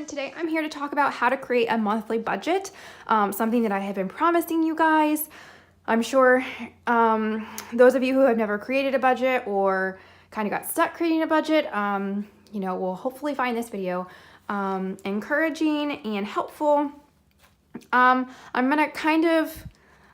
Today I'm here to talk about how to create a monthly budget, something that I have been promising you guys. I'm sure those of you who have never created a budget or kind of got stuck creating a budget, will hopefully find this video encouraging and helpful. I'm gonna kind of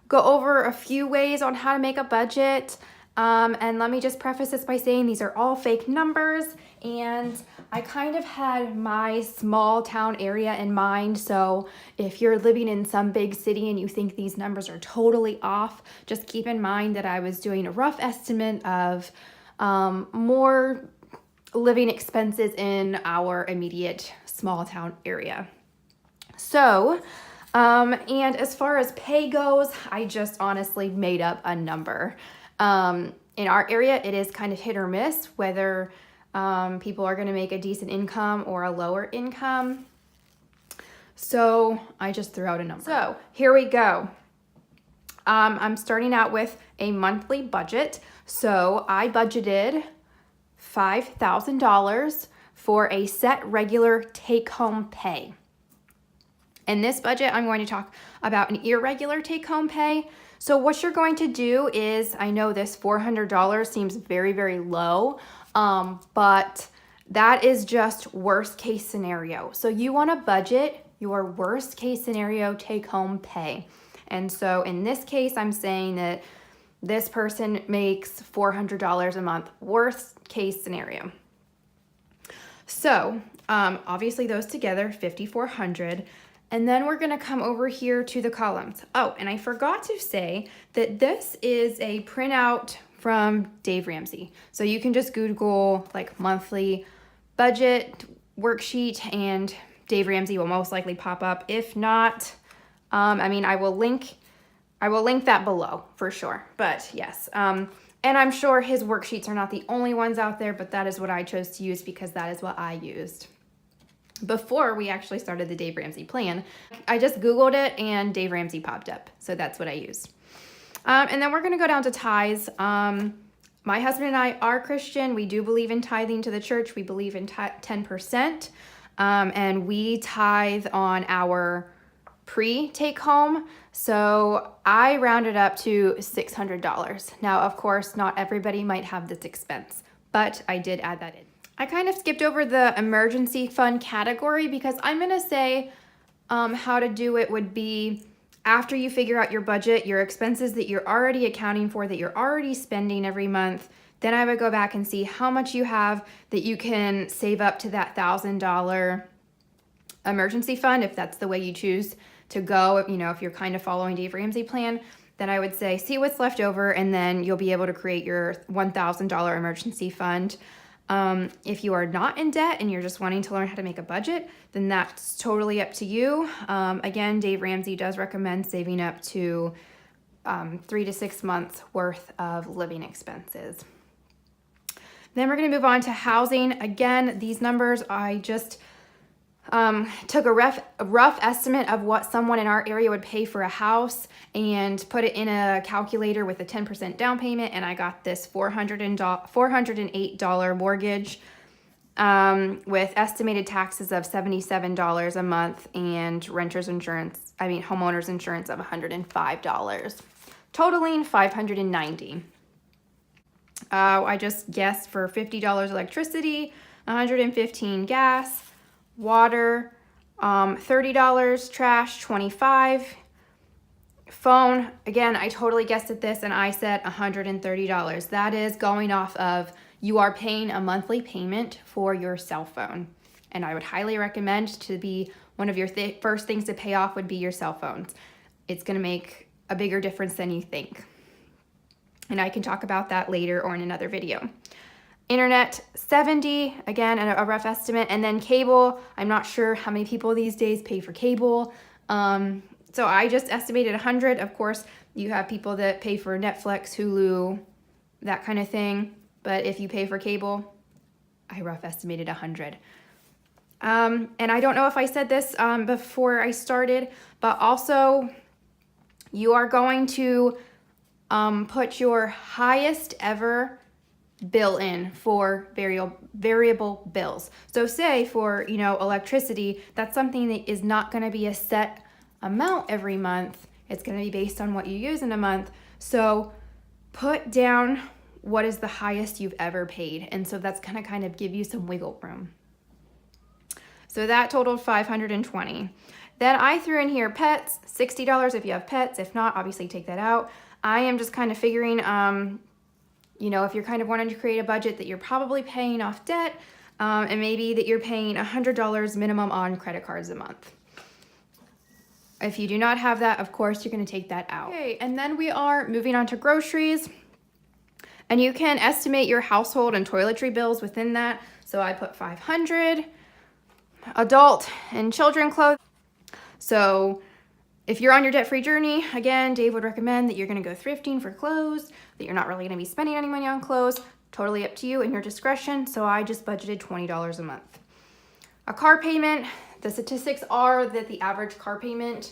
go over a few ways on how to make a budget. And let me just preface this by saying these are all fake numbers, and I kind of had my small town area in mind. So if you're living in some big city and you think these numbers are totally off, just keep in mind that I was doing a rough estimate of more living expenses in our immediate small town area. So, and as far as pay goes, I just honestly made up a number. In our area, it is kind of hit or miss whether people are going to make a decent income or a lower income. So I just threw out a number. So here we go. I'm starting out with a monthly budget. So I budgeted $5,000 for a set regular take-home pay. In this budget, I'm going to talk about an irregular take-home pay. So what you're going to do is, I know this $400 seems very, very low, but that is just worst case scenario. So you want to budget your worst case scenario take-home pay. And so in this case, I'm saying that this person makes $400 a month, worst case scenario. So obviously those together, $5,400. And then we're gonna come over here to the columns. Oh, and I forgot to say that this is a printout from Dave Ramsey. So you can just Google like monthly budget worksheet and Dave Ramsey will most likely pop up. If not, I will link that below for sure. But yes, and I'm sure his worksheets are not the only ones out there, but that is what I chose to use because that is what I used before we actually started the Dave Ramsey plan. I just Googled it and Dave Ramsey popped up. So that's what I used. And then we're going to go down to tithes. My husband and I are Christian. We do believe in tithing to the church. We believe in 10%. And we tithe on our pre-take home. So I rounded up to $600. Now, of course, not everybody might have this expense, but I did add that in. I kind of skipped over the emergency fund category because I'm going to say how to do it would be after you figure out your budget, your expenses that you're already accounting for, that you're already spending every month. Then I would go back and see how much you have that you can save up to that $1,000 emergency fund, if that's the way you choose to go. If you're kind of following Dave Ramsey plan, then I would say see what's left over, and then you'll be able to create your $1,000 emergency fund. If you are not in debt and you're just wanting to learn how to make a budget, then that's totally up to you. Again, Dave Ramsey does recommend saving up to 3 to 6 months worth of living expenses. Then we're going to move on to housing. Again, these numbers, I just took a rough estimate of what someone in our area would pay for a house and put it in a calculator with a 10% down payment, and I got this $408 mortgage with estimated taxes of $77 a month and homeowners insurance of $105, totaling $590. I just guessed for $50 electricity, $115 gas, water, $30, trash, $25, phone. Again, I totally guessed at this and I said $130. That is going off of you are paying a monthly payment for your cell phone. And I would highly recommend to be one of your first things to pay off would be your cell phones. It's going to make a bigger difference than you think. And I can talk about that later or in another video. Internet, $70, again, a rough estimate. And then cable, I'm not sure how many people these days pay for cable. So I just estimated $100. Of course, you have people that pay for Netflix, Hulu, that kind of thing. But if you pay for cable, I rough estimated $100. And I don't know if I said this before I started, but also you are going to put your highest ever bill in for variable bills. So say for, electricity, that's something that is not going to be a set amount every month. It's going to be based on what you use in a month. So put down what is the highest you've ever paid. And so that's going to kind of give you some wiggle room. So that totaled $520. Then I threw in here pets, $60 if you have pets. If not, obviously take that out. I am just kind of figuring, if you're kind of wanting to create a budget that you're probably paying off debt, and maybe that you're paying $100 minimum on credit cards a month. If you do not have that, of course, you're going to take that out. Okay, and then we are moving on to groceries. And you can estimate your household and toiletry bills within that. So I put $500, adult and children clothes. So if you're on your debt-free journey, again, Dave would recommend that you're going to go thrifting for clothes, that you're not really going to be spending any money on clothes. Totally up to you and your discretion. So I just budgeted $20 a month. A car payment, the statistics are that the average car payment,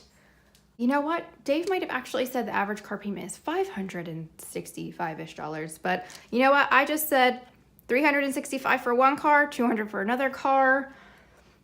you know what? Dave might have actually said the average car payment is $565-ish, but you know what? I just said $365 for one car, $200 for another car.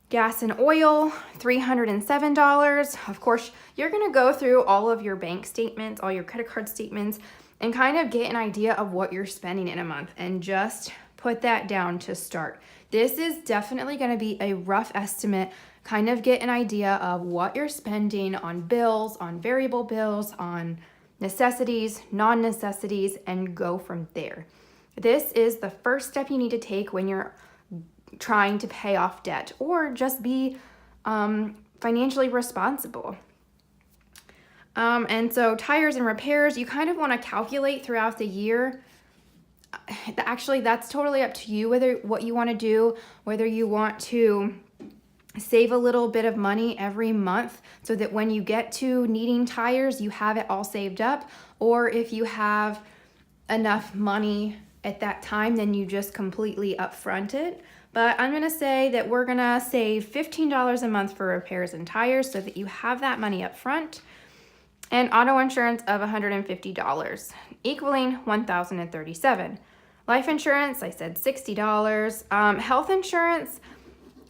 Gas and oil, $307. Of course, you're gonna go through all of your bank statements, all your credit card statements, and kind of get an idea of what you're spending in a month and just put that down to start. This is definitely gonna be a rough estimate, kind of get an idea of what you're spending on bills, on variable bills, on necessities, non-necessities, and go from there. This is the first step you need to take when you're trying to pay off debt or just be financially responsible. And so tires and repairs, you kind of want to calculate throughout the year. Actually, that's totally up to you, what you want to do, whether you want to save a little bit of money every month so that when you get to needing tires, you have it all saved up, or if you have enough money at that time, then you just completely upfront it. But I'm gonna say that we're gonna save $15 a month for repairs and tires so that you have that money up front. And auto insurance of $150, equaling $1,037. Life insurance, I said $60. Health insurance,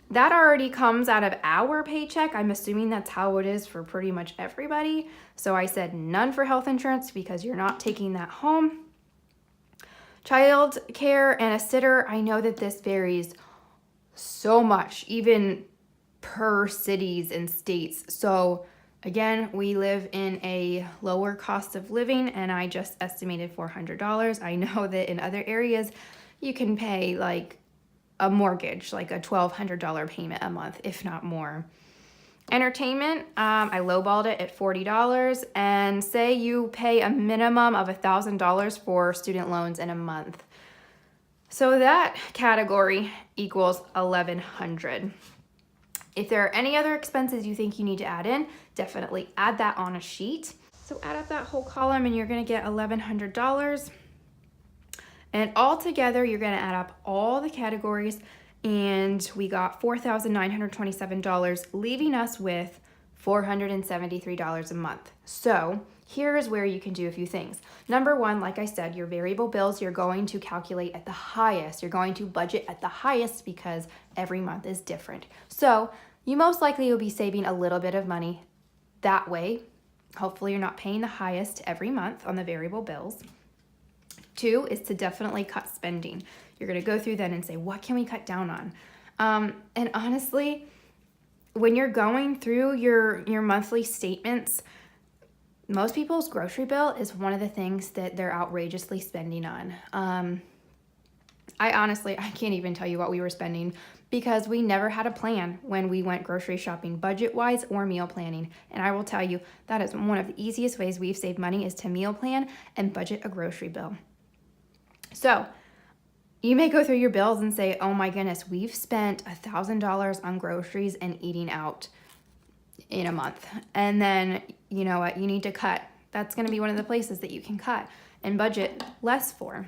that already comes out of our paycheck. I'm assuming that's how it is for pretty much everybody. So I said none for health insurance because you're not taking that home. Child care and a sitter, I know that this varies so much, even per cities and states. So again, we live in a lower cost of living and I just estimated $400. I know that in other areas you can pay like a mortgage, like a $1,200 payment a month, if not more. Entertainment, I lowballed it at $40, and say you pay a minimum of $1,000 for student loans in a month. So that category equals $1,100. If there are any other expenses you think you need to add in, definitely add that on a sheet. So add up that whole column and you're gonna get $1,100. And all together, you're gonna add up all the categories and we got $4,927, leaving us with $473 a month. So here is where you can do a few things. Number one, like I said, your variable bills, you're going to calculate at the highest. You're going to budget at the highest because every month is different. So you most likely will be saving a little bit of money that way. Hopefully you're not paying the highest every month on the variable bills. Two is to definitely cut spending. You're gonna go through then and say, what can we cut down on? And honestly, when you're going through your monthly statements, most people's grocery bill is one of the things that they're outrageously spending on. I can't even tell you what we were spending because we never had a plan when we went grocery shopping, budget-wise or meal planning. And I will tell you, that is one of the easiest ways we've saved money is to meal plan and budget a grocery bill. So you may go through your bills and say, oh my goodness, we've spent $1,000 on groceries and eating out in a month. And then, you know what, you need to cut. That's going to be one of the places that you can cut and budget less for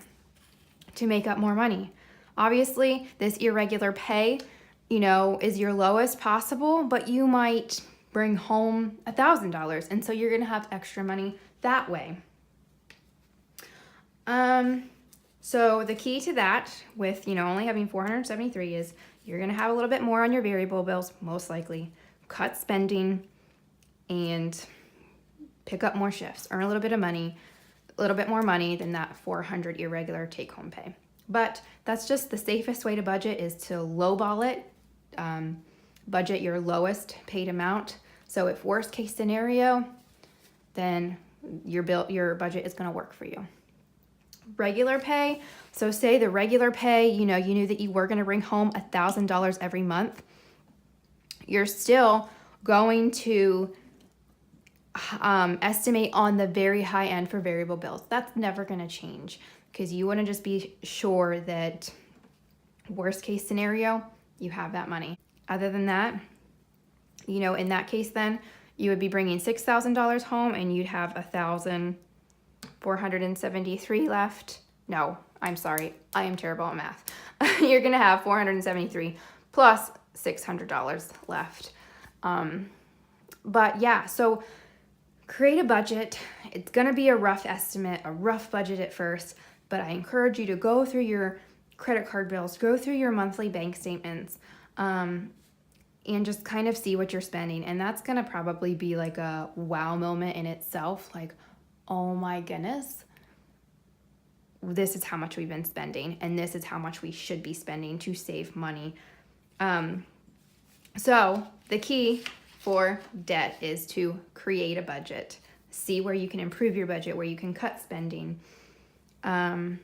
to make up more money. Obviously, this irregular pay, is your lowest possible, but you might bring home $1,000. And so you're going to have extra money that way. So the key to that, with only having 473, is you're gonna have a little bit more on your variable bills, most likely. Cut spending and pick up more shifts, earn a little bit of money, a little bit more money than that 400 irregular take-home pay. But that's just the safest way to budget, is to lowball it. Budget your lowest paid amount. So if worst case scenario, then your budget is going to work for you. Regular pay. So say the regular pay, you knew that you were going to bring home $1,000 every month. You're still going to estimate on the very high end for variable bills. That's never going to change, because you want to just be sure that worst case scenario, you have that money. Other than that, in that case, then you would be bringing $6,000 home and you'd have $1,473 left. No, I'm sorry. I am terrible at math. You're going to have $473 plus $600 left. But yeah, so create a budget. It's going to be a rough estimate, a rough budget at first, but I encourage you to go through your credit card bills, go through your monthly bank statements, and just kind of see what you're spending. And that's going to probably be like a wow moment in itself. Like, oh my goodness, this is how much we've been spending, and this is how much we should be spending to save money. So the key for debt is to create a budget. See where you can improve your budget, where you can cut spending. And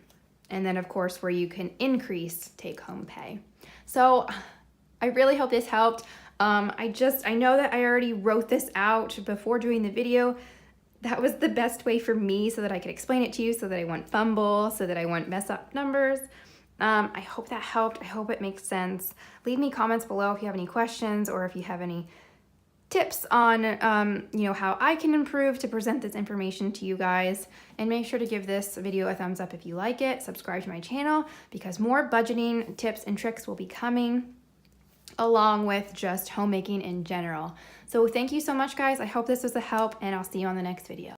then, of course, where you can increase take-home pay. So I really hope this helped. I know that I already wrote this out before doing the video. That was the best way for me, so that I could explain it to you, so that I wouldn't fumble, so that I wouldn't mess up numbers. I hope that helped. I hope it makes sense. Leave me comments below if you have any questions, or if you have any tips on how I can improve to present this information to you guys. And make sure to give this video a thumbs up if you like it. Subscribe to my channel, because more budgeting tips and tricks will be coming, along with just homemaking in general. So thank you so much, guys. I hope this was a help, and I'll see you on the next video.